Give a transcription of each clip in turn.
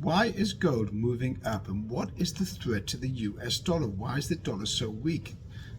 Why is gold moving up, and what is the threat to the US dollar? Why is the dollar so weak?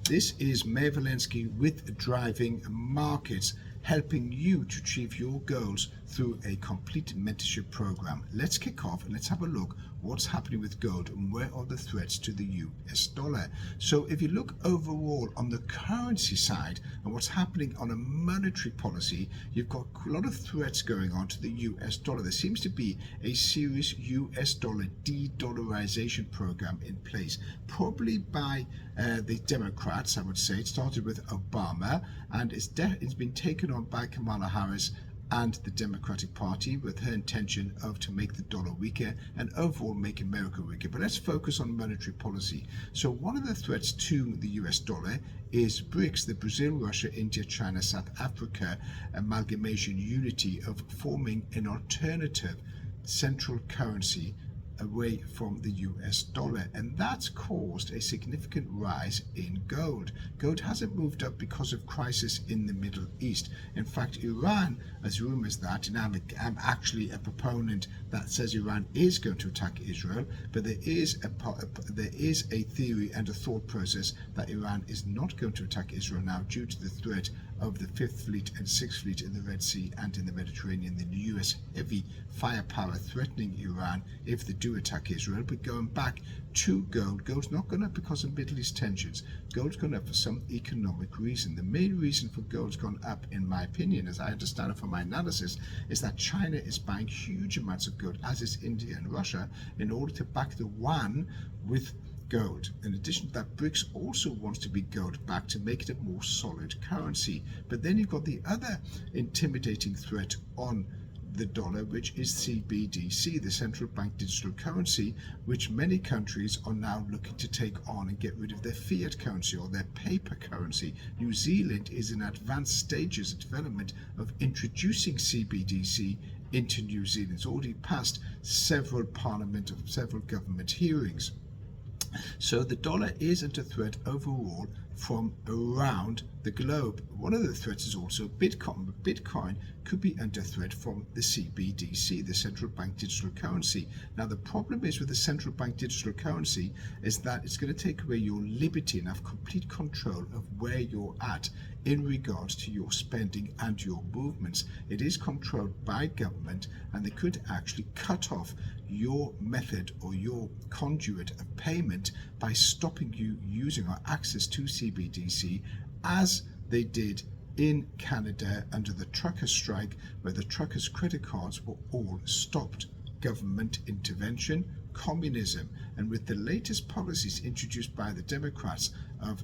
This is Mayor Valensky with Driving Markets, helping you to achieve your goals through a complete mentorship program. Let's kick off and let's have a look what's happening with gold and where are the threats to the US dollar. So if you look overall on the currency side and what's happening on a monetary policy, you've got a lot of threats going on to the US dollar. There seems to be a serious US dollar de-dollarization program in place, probably by the Democrats, I would say. It started with Obama and it's been taken on by Kamala Harris and the Democratic Party, with her intention of to make the dollar weaker and overall make America weaker. But let's focus on monetary policy. So one of the threats to the US dollar is BRICS, the Brazil, Russia, India, China, South Africa amalgamation unity of forming an alternative central currency away from the US dollar, and that's caused a significant rise in gold. Gold hasn't moved up because of crisis in the Middle East. In fact, Iran has rumors that, and I'm actually a proponent that says Iran is going to attack Israel, but there is a theory and a thought process that Iran is not going to attack Israel now due to the threat of the 5th Fleet and 6th Fleet in the Red Sea and in the Mediterranean, the US heavy firepower threatening Iran if they do attack Israel. But going back to gold, gold's not gone up because of Middle East tensions. Gold's gone up for some economic reason. The main reason for gold's gone up, in my opinion, as I understand it from my analysis, is that China is buying huge amounts of gold, as is India and Russia, in order to back the yuan with gold. In addition to that, BRICS also wants to be gold back to make it a more solid currency. But then you've got the other intimidating threat on the dollar, which is CBDC, the central bank digital currency, which many countries are now looking to take on and get rid of their fiat currency or their paper currency. New Zealand is in advanced stages of development of introducing CBDC into New Zealand. It's already passed several government hearings. So the dollar is under threat overall from around the globe. One of the threats is also Bitcoin, but Bitcoin could be under threat from the CBDC, the central bank digital currency. Now the problem is with the central bank digital currency is that it's going to take away your liberty and have complete control of where you're at in regards to your spending and your movements. It is controlled by government, and they could actually cut off your method or your conduit of payment by stopping you using or access to CBDC, as they did in Canada under the trucker strike, where the truckers' credit cards were all stopped. Government intervention, communism, and with the latest policies introduced by the Democrats of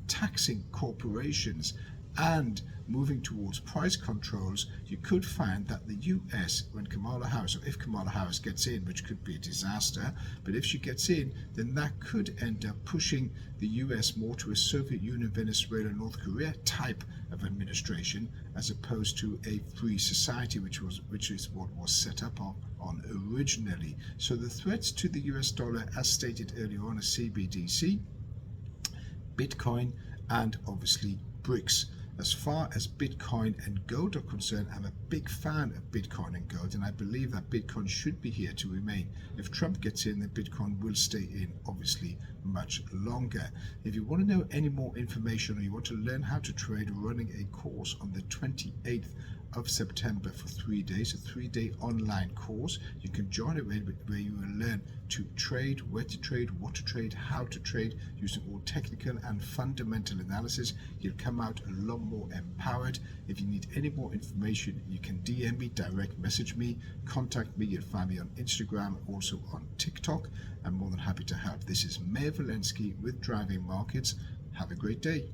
taxing corporations and moving towards price controls, you could find that the US, when Kamala Harris, or if Kamala Harris gets in, which could be a disaster, but if she gets in, then that could end up pushing the US more to a Soviet Union, Venezuela, North Korea type of administration, as opposed to a free society, which is what was set up on originally. So the threats to the US dollar, as stated earlier on, are CBDC, Bitcoin, and obviously BRICS. As far as Bitcoin and gold are concerned, I'm a big fan of Bitcoin and gold, and I believe that Bitcoin should be here to remain. If Trump gets in, then Bitcoin will stay in, obviously, much longer. If you want to know any more information, or you want to learn how to trade, we're running a course on the 28th of September for 3 days, a 3-day online course. You can join it where you will learn to trade, where to trade, what to trade, how to trade, using all technical and fundamental analysis. You'll come out a lot more empowered. If you need any more information, you can DM me, direct message me, contact me. You'll find me on Instagram, also on TikTok. I'm more than happy to help. This is Mayor Valensky with Driving Markets. Have a great day.